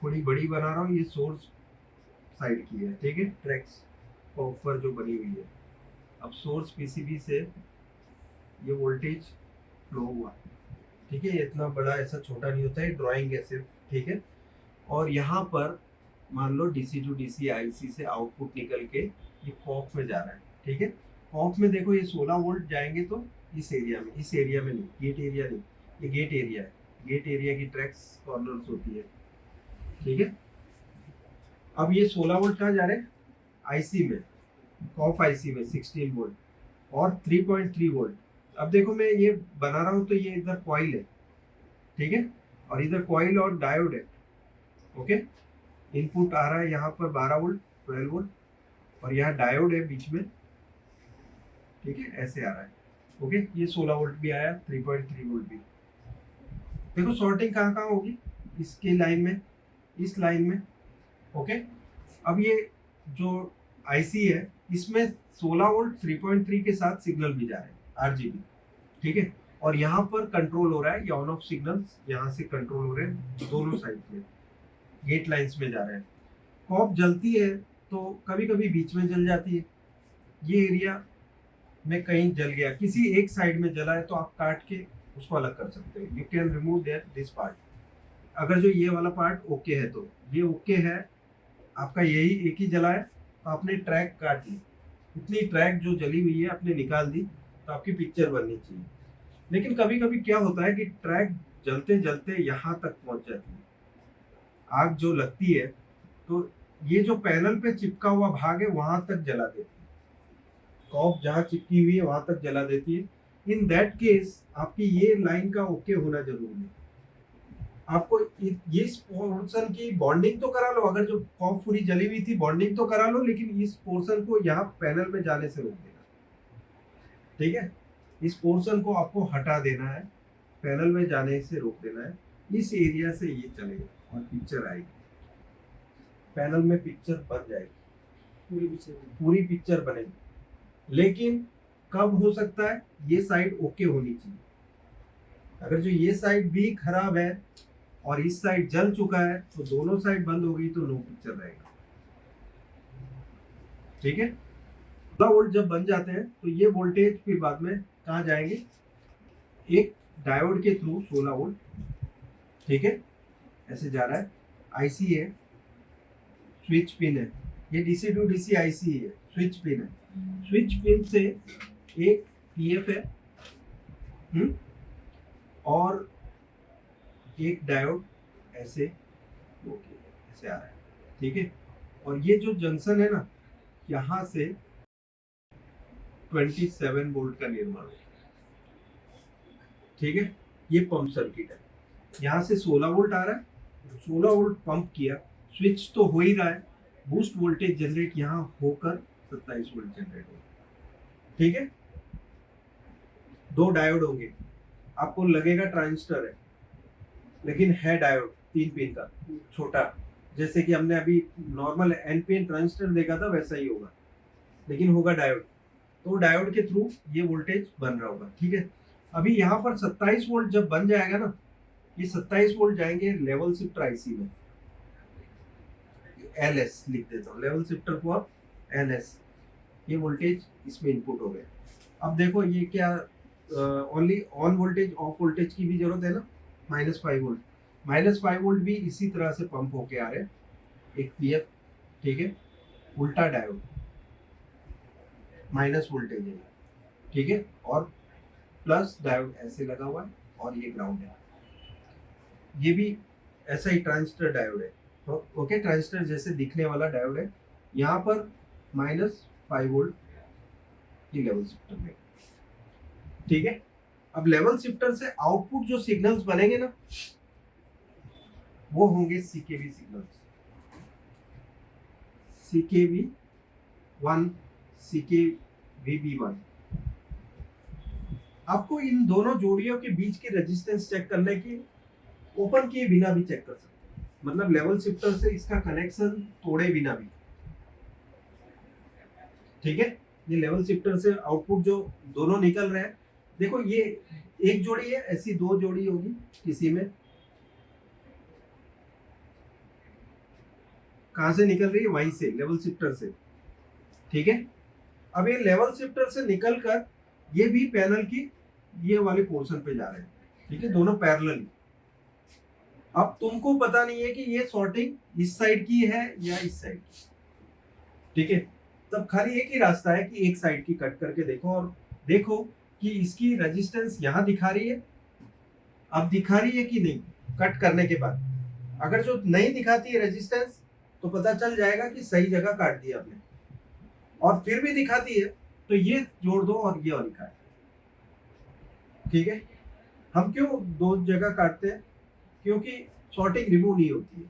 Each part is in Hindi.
थोड़ी बड़ी बना रहा हूँ, ये सोर्स साइड की है, ठीक है, ट्रैक्स ऊपर जो बनी हुई है। अब सोर्स पीसीबी से ये वोल्टेज फ्लो हुआ, ठीक है, इतना बड़ा ऐसा छोटा नहीं होता है, ड्राइंग है सिर्फ, ठीक है। और यहाँ पर मान लो डीसी टू डीसी आईसी से आउटपुट निकल के ये कॉप में जा रहा है, ठीक है। कॉप में देखो ये 16 वोल्ट जाएंगे तो इस एरिया में, इस एरिया में नहीं, गेट एरिया नहीं, ये गेट एरिया है, गेट एरिया की ट्रैक्स कॉर्नर्स होती है, ठीक है। अब ये 16 वोल्ट कहाँ जा रहे हैं, आईसी में, कॉफ आईसी में 16 वोल्ट और 3.3 वोल्ट। अब देखो मैं ये बना रहा हूँ तो ये इधर कॉइल है, ठीक है, और इधर कॉइल और डायोड है, ओके। इनपुट आ रहा है यहाँ पर 12 वोल्ट, 12 वोल्ट, और यहाँ डायोड है बीच में, ठीक है, ऐसे आ रहा है, ओके। ये 16 वोल्ट भी आया, 3.3 वोल्ट भी। देखो शॉर्टिंग कहाँ कहाँ होगी, इसके लाइन में, इस लाइन में, ओके। अब ये जो आईसी है इसमें 16 वोल्ट 3.3 के साथ सिग्नल भी जा रहे हैं, आरजीबी, ठीक है। और यहाँ पर कंट्रोल हो रहा है, ये ऑन ऑफ सिग्नल्स यहाँ से कंट्रोल हो रहे हैं दोनों साइड में, गेट लाइंस में जा रहे हैं। कॉप जलती है तो कभी कभी बीच में जल जाती है, ये एरिया में कहीं जल गया, किसी एक साइड में जला है तो आप काट के उसको अलग कर सकते हो, you can remove that this part. अगर जो ये वाला पार्ट ओके है तो ये ओके है, आपका यही एक ही जला है तो आपने ट्रैक काट ली, इतनी ट्रैक जो जली हुई है आपने निकाल दी, तो आपकी पिक्चर बननी चाहिए। लेकिन कभी कभी क्या होता है कि ट्रैक जलते जलते यहाँ तक पहुंच जाती है, आग जो लगती है तो ये जो पैनल पे चिपका हुआ भाग है वहां तक जला देती है, कॉफ जहाँ चिपकी हुई है वहां तक जला देती है। इन दैट केस आपकी ये लाइन का ओके होना जरूरी है। आपको ये इस पोर्शन की बॉन्डिंग तो करा लो, अगर जो कॉफ पूरी जली हुई थी बॉन्डिंग तो करा लो, लेकिन इस पोर्शन को यहाँ पैनल में जाने से रोक देना, ठीक है। इस पोर्शन को आपको हटा देना है, पैनल में जाने से रोक देना है, इस एरिया से ये चलेगा और पिक्चर आएगी, पैनल में पिक्चर बन जाएगी, पूरी पिक्चर बनेगी। लेकिन कब हो सकता है, ये साइड ओके होनी चाहिए। अगर जो ये साइड भी खराब है और इस साइड जल चुका है तो दोनों साइड बंद हो गई तो नो पिक्चर रहेगा, ठीक है। 16 वोल्ट जब बन जाते हैं तो ये वोल्टेज फिर बाद में कहाँ जाएंगे, एक डायोड के थ्रू 16 वोल्ट, ठीक है, ऐसे जा रहा है, आईसी है, स्विच पिन है, ये डीसी टू डीसी आईसी है, स्विच पिन है, स्विच पिन से एक पीएफ है, और एक डायोड ऐसे ऐसे आ रहा है, ठीक है। और ये जो जंक्शन है ना, यहाँ से 27 वोल्ट का निर्माण है, ठीक है। ये पंप सर्किट है, यहाँ से 16 वोल्ट आ रहा है, 16 वोल्ट पंप किया, स्विच तो हो ही रहा है, बूस्ट वोल्टेज जनरेट यहाँ होकर 27 वोल्ट जनरेट होगा, ठीक है। दो डायोड होंगे, आपको लगेगा ट्रांजिस्टर है, लेकिन है डायोड 3 पिन का छोटा, जैसे कि हमने अभी नॉर्मल एनपीएन ट्रांजिस्टर देखा था वैसा ही होगा, लेकिन होगा डायोड। तो डायोड के थ्रू ये वोल्टेज बन रहा होगा, ठीक है। अभी यहाँ पर 27 वोल्ट जब बन जाएगा ना, ये 27 वोल्ट जाएंगे लेवल शिफ्टर आईसी में, एलएस लिख देता हूँ, लेवल शिफ्टर फॉर एलएस। ये वोल्टेज इसमें इनपुट हो गया। अब देखो ये क्या, only on voltage of voltage की भी जरूरत है ना, -5 वोल्ट, -5 वोल्ट भी इसी तरह से पंप होके आ रहे हैं, एक पीएफ, ठीक है, उल्टा डायोड, माइनस वोल्टेज है, ठीक है, और प्लस डायोड ऐसे लगा हुआ है, और ये ग्राउंड है, ये भी ऐसा ही ट्रांजिस्टर डायोड है, तो ओके, ट्रांजिस्टर जैसे दिखने वाला डायोड है। यहाँ पर -5 वोल्ट ये लेवल शिफ्टर में, ठीक है। अब लेवल शिफ्टर से आउटपुट जो सिग्नल्स बनेंगे ना, वो होंगे सीकेवी सिग्नल्स, CKV1, CKVB1। आपको इन दोनों जोड़ियों के बीच की रेजिस्टेंस चेक करने की ओपन किए बिना भी चेक कर सकते हैं, मतलब लेवल शिफ्टर से इसका कनेक्शन तोड़े बिना भी, ठीक है। ये लेवल शिफ्टर से आउटपुट जो दोनों निकल रहे हैं, देखो ये एक जोड़ी है, ऐसी दो जोड़ी होगी किसी में, कहाँ से निकल रही है, वहीं से लेवल शिफ्टर से, ठीक है। अब ये लेवल शिफ्टर से निकल कर ये भी पैनल की ये वाले पोर्शन पे जा रहे हैं, ठीक है, दोनों पैरेलल। अब तुमको पता नहीं है कि ये सॉर्टिंग इस साइड की है या इस साइड की, ठीक है। तब खाली एक ही रास्ता है कि एक साइड की कट करके देखो और देखो कि इसकी रेजिस्टेंस यहाँ दिखा रही है, अब दिखा रही है कि नहीं कट करने के बाद। अगर जो नहीं दिखाती है रेजिस्टेंस तो पता चल जाएगा कि सही जगह काट दिया आपने, और फिर भी दिखाती है तो ये जोड़ दो और ये वाली काट, ठीक है। हम क्यों दो जगह काटते हैं, क्योंकि शॉर्टिंग रिमूव नहीं होती है,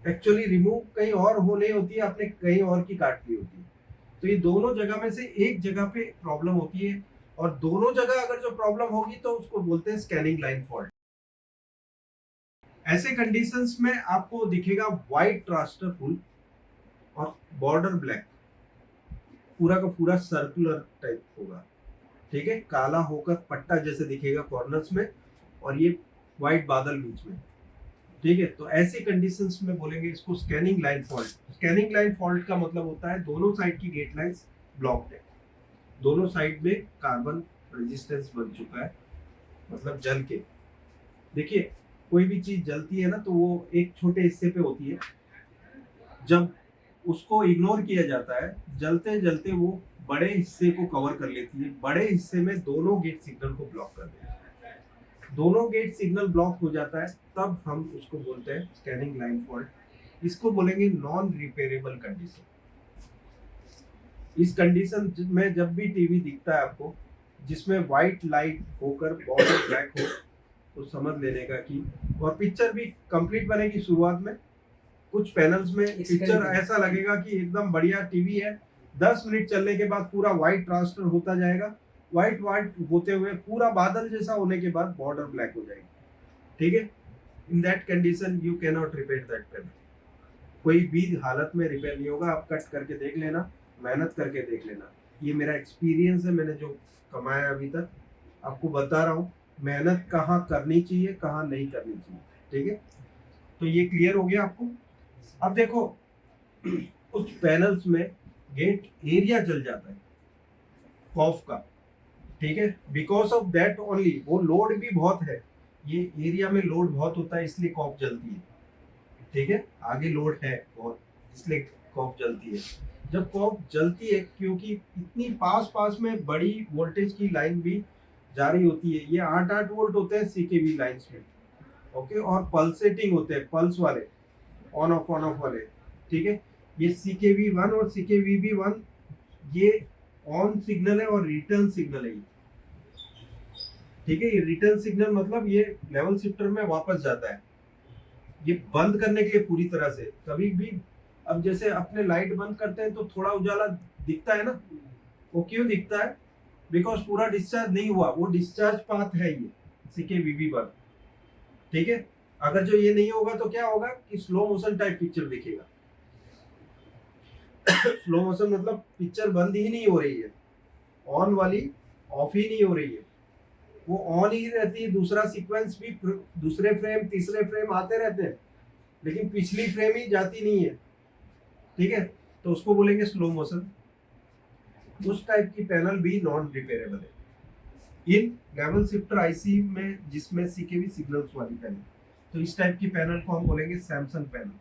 एक्चुअली रिमूव कहीं और हो नहीं होती है, आपने कहीं और की काट ली होती है। तो ये दोनों जगह में से एक जगह पे प्रॉब्लम होती है, और दोनों जगह अगर जो प्रॉब्लम होगी तो उसको बोलते हैं स्कैनिंग लाइन फॉल्ट। ऐसे कंडीशंस में आपको दिखेगा व्हाइट रास्टर फुल और बॉर्डर ब्लैक, पूरा का पूरा सर्कुलर टाइप होगा, ठीक है, काला होकर पट्टा जैसे दिखेगा कॉर्नर्स में, और ये व्हाइट बादल बीच में, ठीक है। तो ऐसी कंडीशंस में बोलेंगे इसको scanning line fault. Scanning line fault का मतलब होता है दोनों साइड की गेट लाइंस ब्लॉक्ड है, दोनों साइड में कार्बन रेजिस्टेंस बन चुका है, मतलब जल के। देखिए कोई भी चीज जलती है ना तो वो एक छोटे हिस्से पे होती है, जब उसको इग्नोर किया जाता है जलते जलते वो बड़े हिस्से को कवर कर लेती है, बड़े हिस्से में दोनों गेट सिग्नल को ब्लॉक कर देती है। दोनों गेट सिग्नल ब्लॉक हो जाता है तब हम उसको बोलते हैं स्कैनिंग लाइन फॉल्ट। इसको बोलेंगे नॉन रिपेयरेबल कंडीशन। इस कंडीशन में जब भी टीवी दिखता है आपको जिसमें व्हाइट लाइट होकर बॉर्डर ब्लैक हो तो समझ लेने का कि, और पिक्चर भी कंप्लीट बनेगी शुरुआत में, कुछ पैनल्स में पिक्चर ऐसा लगेगा कि एकदम बढ़िया टीवी है, 10 मिनट चलने के बाद पूरा व्हाइट ट्रांसफर होता जाएगा, व्हाइट व्हाइट होते हुए पूरा बादल जैसा होने के बाद बॉर्डर ब्लैक हो जाएगी, ठीक है। In that condition you can not repair that panel, कोई भी हालत में रिपेयर नहीं होगा। आप कट करके देख लेना, मेहनत करके देख लेना, ये मेरा एक्सपीरियंस है, मैंने जो कमाया अभी तक आपको बता रहा हूँ, मेहनत कहाँ करनी चाहिए कहाँ नहीं करनी चाहिए, ठीक है। तो ये क्लियर हो गया आपको। अब देखो कुछ पैनल्स में गेट एरिया जल जाता है कॉफ का, ठीक है, बिकॉज ऑफ दैट ओनली, वो लोड भी बहुत है, ये एरिया में लोड बहुत होता है इसलिए कॉफ जलती है, ठीक है, आगे लोड है बहुत इसलिए कॉफ जलती है। जब कॉफ जलती है क्योंकि इतनी पास पास में बड़ी वोल्टेज की लाइन भी जा रही होती है, ये 8-8 वोल्ट होते हैं सीकेवी लाइंस में, ओके, और पल्सेटिंग होते हैं, पल्स वाले, ऑन ऑफ वाले, ठीक है। ये CKV1 और CKVB1 ये ऑन सिग्नल है और रिटर्न सिग्नल है, ठीक है। ये रिटर्न सिग्नल मतलब ये लेवल शिफ्टर में वापस जाता है, ये बंद करने के लिए पूरी तरह से। कभी भी अब जैसे अपने लाइट बंद करते हैं तो थोड़ा उजाला दिखता है ना, वो क्यों दिखता है, बिकॉज पूरा डिस्चार्ज नहीं हुआ, वो डिस्चार्ज पाथ है ये CKVB1, ठीक है। अगर जो ये नहीं होगा तो क्या होगा कि स्लो मोशन टाइप पिक्चर दिखेगा। स्लो मोशन मतलब पिक्चर बंद ही नहीं हो रही है, ऑन वाली ऑफ ही नहीं हो रही है, वो ऑन ही रहती है, दूसरा सीक्वेंस भी दूसरे फ्रेम तीसरे फ्रेम आते रहते हैं लेकिन पिछली फ्रेम ही जाती नहीं है, ठीक है। तो उसको बोलेंगे स्लो मोशन। उस टाइप की पैनल भी नॉन रिपेयरेबल है इन लेवल शिफ्टर आईसी में जिसमें सीकेवी सिग्नल्स वाली पैनल। तो इस टाइप की पैनल को हम बोलेंगे सैमसंग पैनल।